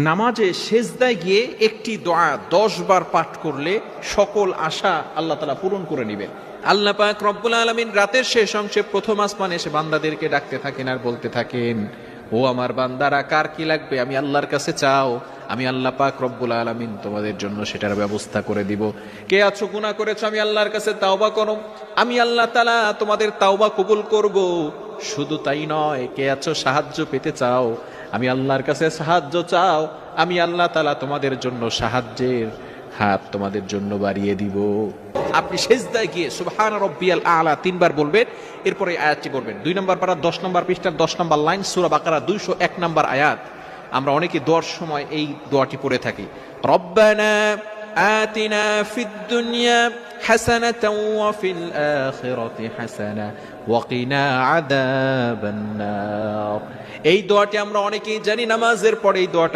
নামাজে সেজদায় গিয়ে একটি দোয়া 10 বার পাঠ করলে সকল আশা আল্লাহ তাআলা পূরণ করে নেবেন। আল্লাহ পাক রব্বুল আলামিন রাতের শেষ অংশে প্রথম আসমানে এসে বান্দাদেরকে ডাকতে থাকেন আর বলতে থাকেন, ও আমার বান্দারা, কার কি লাগবে আমি আল্লাহর কাছে চাও, আমি আল্লাহ পাক রব্বুল আলামিন তোমাদের জন্য সেটার ব্যবস্থা করে দিব। কে আছো গুনাহ করেছো, আমি আল্লাহর কাছে তাওবা করো, আমি আল্লাহ তাআলা তোমাদের তাওবা কবুল করব। শুধু তাই নয়, কে আছো সাহায্য পেতে চাও, আমি আল্লাহর কাছে সাহায্য চাও, আমি আল্লাহ তাআলা তোমাদের জন্য সাহায্যের হাত তোমাদের জন্য বাড়িয়ে দিব। আপনি সেজদায় গিয়ে সুবহান রাব্বিয়াল আলা 3 বার বলবেন, এরপরে আয়াতটি বলবেন। 2 নম্বর পারা 10 নম্বর পৃষ্ঠার 10 নম্বর লাইন, সূরা বাকারা 201 নম্বর আয়াত। আমরা অনেকে দোয়ার সময় এই দোয়াটি পড়ে থাকি, রব্বানা আতিনা ফিদ দুনিয়া হাসানাতাও ওয়া ফিল আখিরাতি হাসানা ওয়া কিনা আযাবান নার। এই দোয়াটি আমরা অনেকেই জানি, নামাজের পরে এই দোয়াটা